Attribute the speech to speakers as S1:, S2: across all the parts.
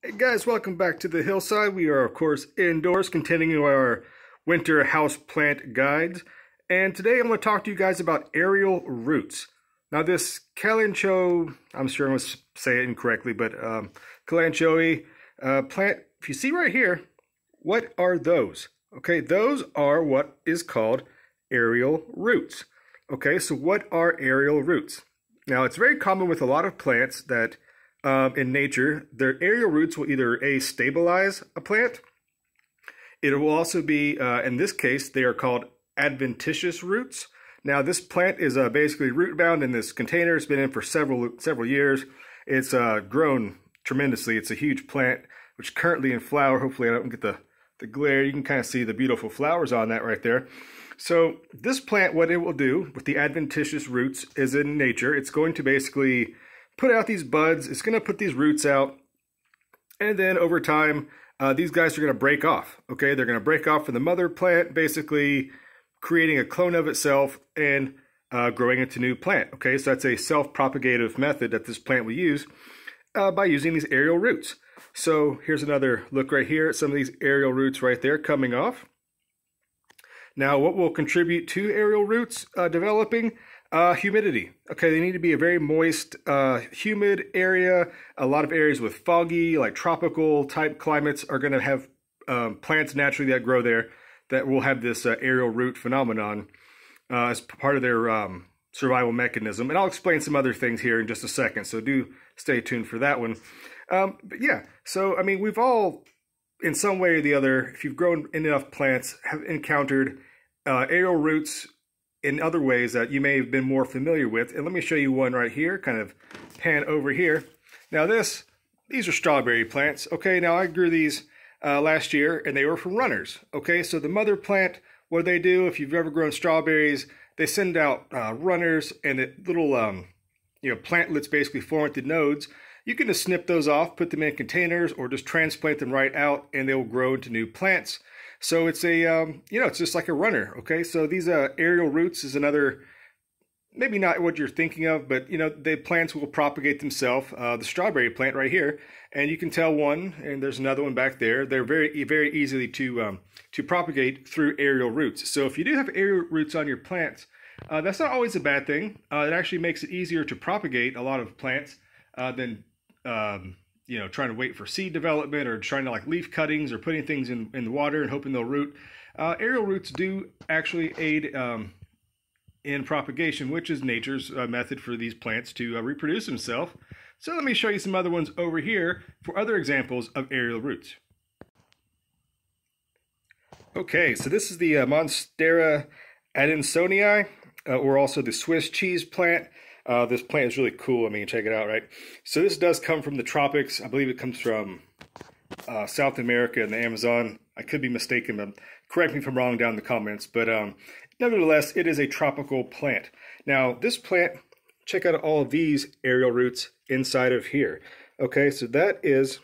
S1: Hey guys, welcome back to the hillside. We are, of course, indoors, continuing our winter house plant guides. And today I'm going to talk to you guys about aerial roots. Now this Kalanchoe, I'm sure I'm going to say it incorrectly, but Kalanchoe plant, if you see right here, what are those? Okay, those are what is called aerial roots. Okay, so what are aerial roots? Now it's very common with a lot of plants that in nature, their aerial roots will either stabilize a plant. It will also be, in this case, they are called adventitious roots. Now, this plant is basically root bound in this container. It's been in for several years. It's grown tremendously. It's a huge plant, which is currently in flower. Hopefully, I don't get the glare. You can kind of see the beautiful flowers on that right there. So this plant, what it will do with the adventitious roots is in nature, it's going to basically put out these buds. It's going to put these roots out, and then over time, these guys are going to break off. Okay, they're going to break off from the mother plant, basically creating a clone of itself and growing into new plant. Okay, so that's a self-propagative method that this plant will use by using these aerial roots. So here's another look right here at some of these aerial roots right there coming off. Now, what will contribute to aerial roots developing? Humidity. Okay, they need to be a very moist, humid area. A lot of areas with foggy, like tropical type climates are going to have plants naturally that grow there that will have this aerial root phenomenon as part of their survival mechanism. And I'll explain some other things here in just a second, so do stay tuned for that one. But yeah, so I mean, we've all, in some way or the other, if you've grown enough plants, have encountered aerial roots in other ways that you may have been more familiar with. And let me show you one right here, kind of pan over here. Now these are strawberry plants. Okay, now I grew these last year and they were from runners. Okay, so the mother plant, what they do, if you've ever grown strawberries, they send out runners, and the little plantlets basically form at the nodes. You can just snip those off, put them in containers, or just transplant them right out and they will grow into new plants. So it's a, it's just like a runner, okay? So these aerial roots is another, maybe not what you're thinking of, but, the plants will propagate themselves. The strawberry plant right here, and you can tell one, and there's another one back there. They're very, very easily to propagate through aerial roots. So if you do have aerial roots on your plants, that's not always a bad thing. It actually makes it easier to propagate a lot of plants than trying to wait for seed development or trying to like leaf cuttings or putting things in the water and hoping they'll root. Aerial roots do actually aid in propagation, which is nature's method for these plants to reproduce themselves. So let me show you some other ones over here for other examples of aerial roots. Okay, so this is the Monstera insonia, or also the Swiss cheese plant. This plant is really cool. I mean, check it out, right? So this does come from the tropics. I believe it comes from South America and the Amazon. I could be mistaken, but correct me if I'm wrong down in the comments. But nevertheless, it is a tropical plant. Now, this plant, check out all of these aerial roots inside of here. Okay, so that is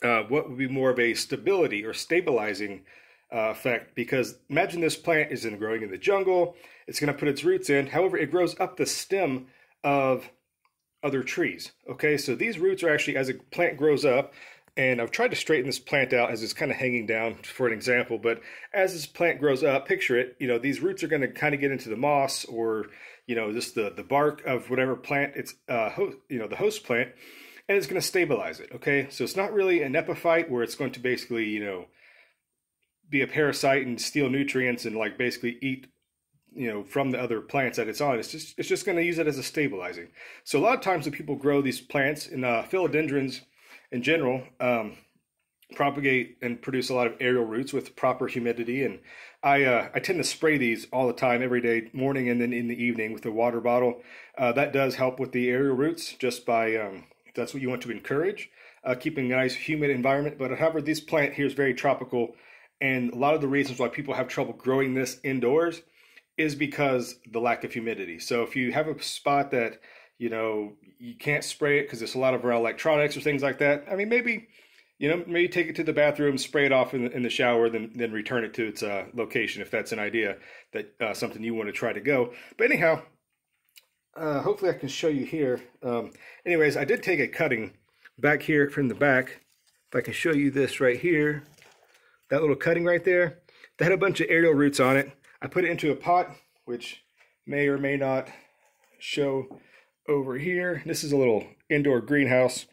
S1: what would be more of a stability or stabilizing effect, because imagine this plant is growing in the jungle. It's going to put its roots in. However, it grows up the stem of other trees. Okay, so these roots are actually, as a plant grows up, and I've tried to straighten this plant out as it's kind of hanging down for an example, but as this plant grows up, picture it, these roots are going to kind of get into the moss or, just the bark of whatever plant it's, the host plant, and it's going to stabilize it. Okay, so it's not really an epiphyte where it's going to basically, be a parasite and steal nutrients and like basically eat from the other plants that it's on. It's just going to use it as a stabilizing. So a lot of times when people grow these plants, and philodendrons in general propagate and produce a lot of aerial roots with proper humidity. And I tend to spray these all the time, every day, morning and then in the evening with a water bottle. That does help with the aerial roots, just by if that's what you want to encourage, keeping a nice humid environment. But however, this plant here is very tropical. And a lot of the reasons why people have trouble growing this indoors is because the lack of humidity. So if you have a spot that, you can't spray it because there's a lot of electronics or things like that, I mean, maybe take it to the bathroom, spray it off in the shower, then return it to its location, if that's an idea that something you want to try to go. But anyhow, hopefully I can show you here. Anyways, I did take a cutting back here from the back if I can show you this right here, that little cutting right there, that had a bunch of aerial roots on it. I put it into a pot, which may or may not show over here. This is a little indoor greenhouse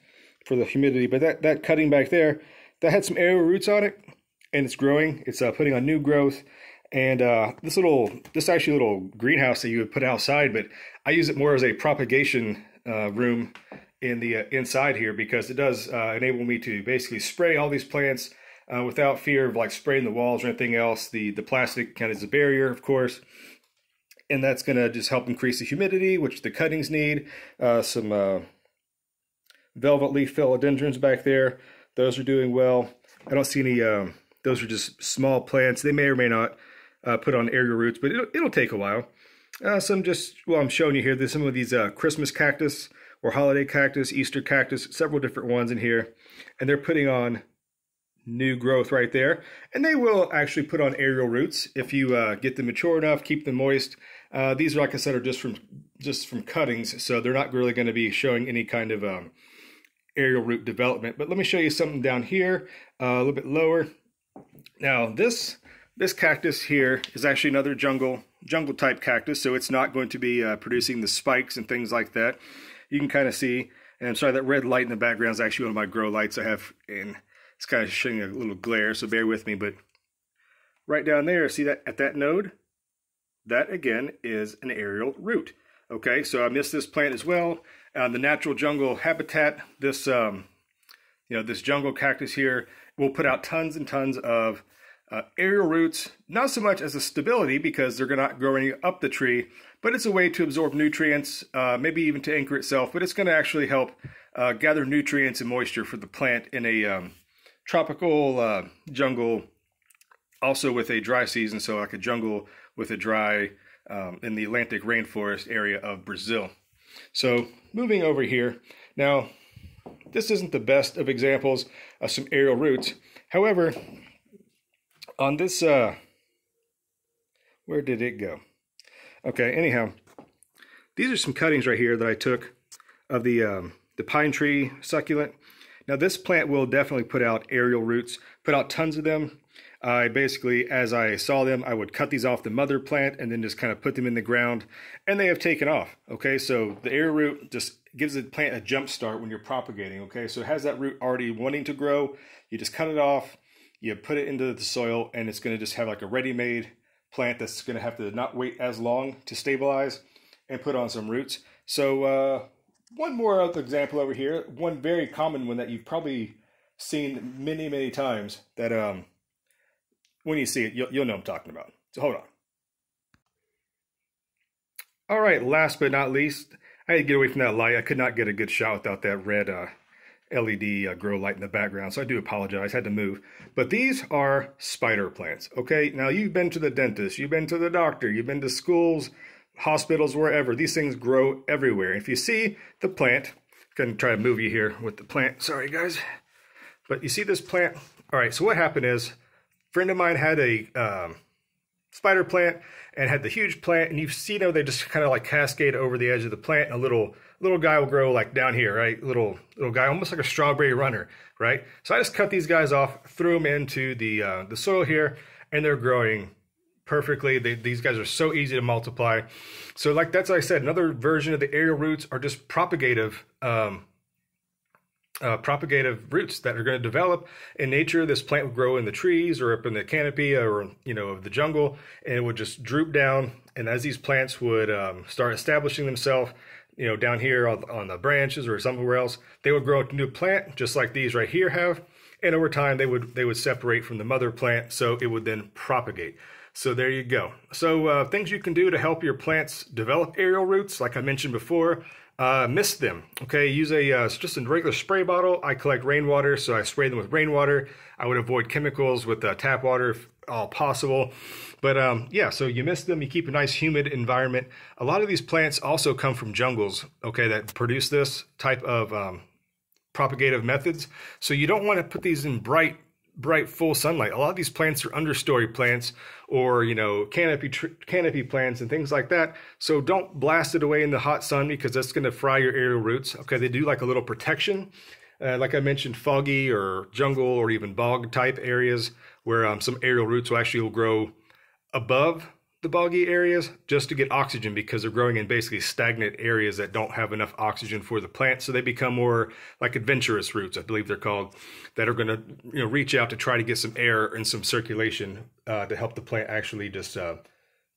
S1: for the humidity, but that cutting back there, that had some aerial roots on it, and it's growing. It's putting on new growth. And this actually little greenhouse that you would put outside, but I use it more as a propagation room in the inside here, because it does enable me to basically spray all these plants without fear of like spraying the walls or anything else. The plastic kind of is a barrier, of course, and that's going to just help increase the humidity, which the cuttings need. Some velvet leaf philodendrons back there, those are doing well. I don't see any, those are just small plants. They may or may not put on aerial roots, but it'll take a while. I'm showing you here, there's some of these Christmas cactus or holiday cactus, Easter cactus, several different ones in here, and they're putting on new growth right there. And they will actually put on aerial roots if you get them mature enough, keep them moist. These, like I said, are just from cuttings, so they're not really going to be showing any kind of aerial root development. But let me show you something down here, a little bit lower. Now this cactus here is actually another jungle type cactus, so it's not going to be producing the spikes and things like that. You can kind of see, and I'm sorry, that red light in the background is actually one of my grow lights I have, and it's kind of showing a little glare, so bear with me. But right down there, see that at that node? That again is an aerial root. Okay, so I missed this plant as well. The natural jungle habitat, this this jungle cactus here will put out tons and tons of aerial roots, not so much as a stability because they're not growing up the tree, but it's a way to absorb nutrients, maybe even to anchor itself, but it's going to actually help gather nutrients and moisture for the plant in a tropical jungle, also with a dry season, so like a jungle with a dry in the Atlantic rainforest area of Brazil. So moving over here, now this isn't the best of examples of some aerial roots. However, on this, where did it go? Okay, anyhow, these are some cuttings right here that I took of the pine tree succulent. Now this plant will definitely put out aerial roots, put out tons of them. I basically, as I saw them, I would cut these off the mother plant and then just kind of put them in the ground, and they have taken off. Okay, so the aerial root just gives the plant a jump start when you're propagating. Okay, so it has that root already wanting to grow. You just cut it off, you put it into the soil, and it's going to just have like a ready-made plant that's going to have to not wait as long to stabilize and put on some roots. So one more other example over here, one very common one that you've probably seen many, many times, that when you see it, you'll know what I'm talking about. So hold on. All right, last but not least, I had to get away from that light. I could not get a good shot without that red LED grow light in the background, so I do apologize, I had to move. But these are spider plants, okay? Now, you've been to the dentist, you've been to the doctor, you've been to schools, hospitals, wherever. These things grow everywhere. If you see the plant, I'm going to try to move you here with the plant. Sorry, guys. But you see this plant? All right, so what happened is, a friend of mine had a spider plant and had the huge plant, and you see, they just kind of like cascade over the edge of the plant, and a little guy will grow like down here, right? Little guy, almost like a strawberry runner, right? So I just cut these guys off, threw them into the soil here, and they're growing perfectly. These guys are so easy to multiply. So like that's what I said, another version of the aerial roots are just propagative roots that are going to develop in nature. This plant would grow in the trees or up in the canopy or of the jungle, and it would just droop down. And as these plants would start establishing themselves, down here on the branches or somewhere else, they would grow a new plant just like these right here have. And over time, they would separate from the mother plant, so it would then propagate. So there you go. So things you can do to help your plants develop aerial roots, like I mentioned before. Mist them, okay? Use just a regular spray bottle. I collect rainwater, so I spray them with rainwater. I would avoid chemicals with tap water if all possible. But yeah, so you mist them, you keep a nice humid environment. A lot of these plants also come from jungles, okay, that produce this type of propagative methods. So you don't want to put these in bright full sunlight. A lot of these plants are understory plants or canopy plants and things like that. So don't blast it away in the hot sun because that's going to fry your aerial roots. Okay, they do like a little protection like I mentioned, foggy or jungle or even bog type areas where some aerial roots will actually grow above the boggy areas just to get oxygen, because they're growing in basically stagnant areas that don't have enough oxygen for the plant. So they become more like adventurous roots, I believe they're called, that are going to reach out to try to get some air and some circulation to help the plant actually just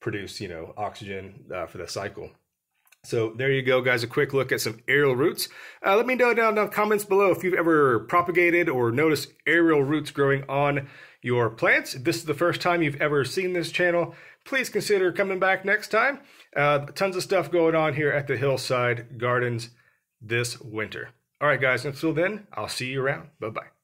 S1: produce oxygen for the cycle. So there you go, guys, a quick look at some aerial roots. Let me know down in the comments below if you've ever propagated or noticed aerial roots growing on your plants. If this is the first time you've ever seen this channel, please consider coming back next time. Tons of stuff going on here at the Hillside Gardens this winter. All right, guys, until then, I'll see you around. Bye-bye.